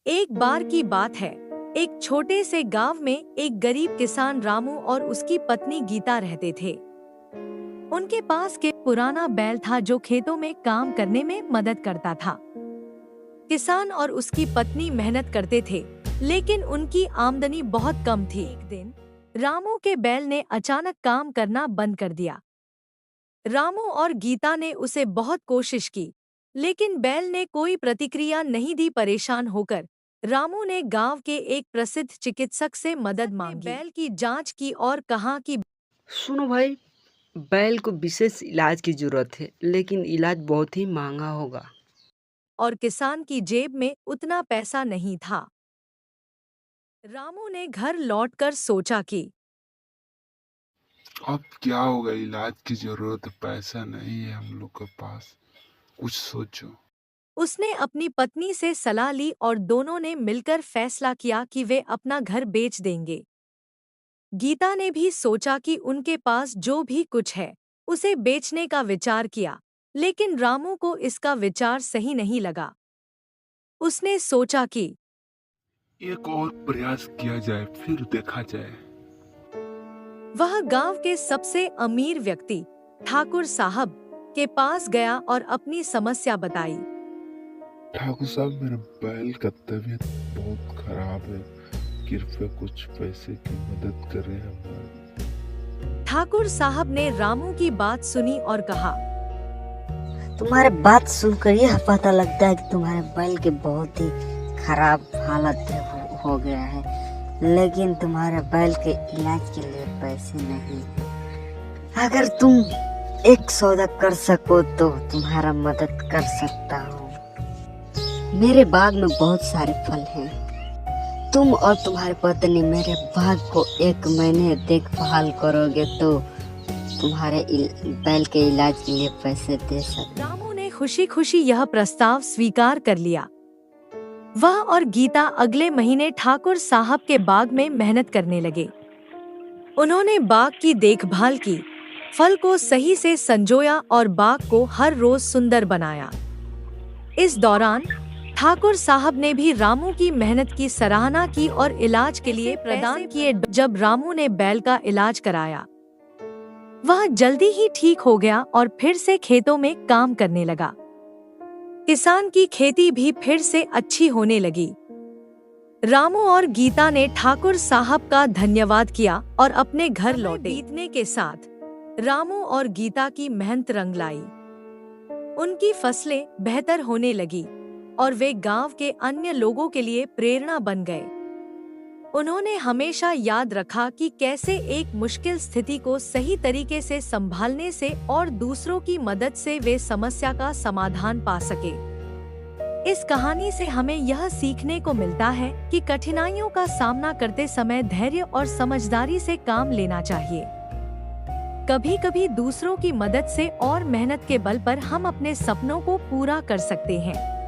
एक बार की बात है। एक छोटे से गांव में एक गरीब किसान रामू और उसकी पत्नी गीता रहते थे। उनके पास के पुराना बैल था जो खेतों में काम करने में मदद करता था। किसान और उसकी पत्नी मेहनत करते थे, लेकिन उनकी आमदनी बहुत कम थी। एक दिन रामू के बैल ने अचानक काम करना बंद कर दिया। रामू और गीता ने उसे बहुत कोशिश की, लेकिन बैल ने कोई प्रतिक्रिया नहीं दी। परेशान होकर रामू ने गांव के एक प्रसिद्ध चिकित्सक से मदद मांगी। बैल की जांच की और कहा कि सुनो भाई, बैल को विशेष इलाज की जरूरत है, लेकिन इलाज बहुत ही महंगा होगा। और किसान की जेब में उतना पैसा नहीं था। रामू ने घर लौटकर सोचा कि अब क्या होगा, इलाज की जरूरत है, पैसा नहीं है हम लोग के पास, कुछ सोचो। उसने अपनी पत्नी से सलाह ली और दोनों ने मिलकर फैसला किया कि वे अपना घर बेच देंगे। गीता ने भी सोचा कि उनके पास जो भी कुछ है उसे बेचने का विचार किया, लेकिन रामू को इसका विचार सही नहीं लगा। उसने सोचा कि एक और प्रयास किया जाए, फिर देखा जाए। वह गांव के सबसे अमीर व्यक्ति ठाकुर साहब के पास गया और अपनी समस्या बताई। ठाकुर साहब, मेरे बैल का तबीयत बहुत खराब है, कृपया कुछ पैसे की मदद करें हमारी। ठाकुर साहब ने रामू की बात सुनी और कहा, तुम्हारे बात सुनकर यह पता लगता है कि तुम्हारे बैल के बहुत ही खराब हालत हो गया है, लेकिन तुम्हारे बैल के इलाज के लिए पैसे नहीं है। अगर तुम एक सौदा कर सको तो तुम्हारा मदद कर सकता हूँ। मेरे बाग में बहुत सारे फल हैं। तुम और तुम्हारी पत्नी मेरे बाग को 1 महीने देखभाल करोगे तो तुम्हारे बैल के इलाज के लिए पैसे दे सकते। रामू ने खुशी खुशी यह प्रस्ताव स्वीकार कर लिया। वह और गीता अगले महीने ठाकुर साहब के बाग में मेहनत करने लगे। उन्होंने बाग की देखभाल की, फल को सही से संजोया और बाग को हर रोज सुंदर बनाया। इस दौरान ठाकुर साहब ने भी रामू की मेहनत की सराहना की और इलाज के लिए प्रदान किए। जब रामू ने बैल का इलाज कराया, वह जल्दी ही ठीक हो गया और फिर से खेतों में काम करने लगा। किसान की खेती भी फिर से अच्छी होने लगी। रामू और गीता ने ठाकुर साहब का धन्यवाद किया और अपने घर लौटे। बीतने के साथ रामू और गीता की मेहनत रंग लाई। उनकी फसलें बेहतर होने लगी और वे गांव के अन्य लोगों के लिए प्रेरणा बन गए। उन्होंने हमेशा याद रखा कि कैसे एक मुश्किल स्थिति को सही तरीके से संभालने से और दूसरों की मदद से वे समस्या का समाधान पा सके। इस कहानी से हमें यह सीखने को मिलता है कि कठिनाइयों का सामना करते समय धैर्य और समझदारी से काम लेना चाहिए। कभी-कभी दूसरों की मदद से और मेहनत के बल पर हम अपने सपनों को पूरा कर सकते हैं।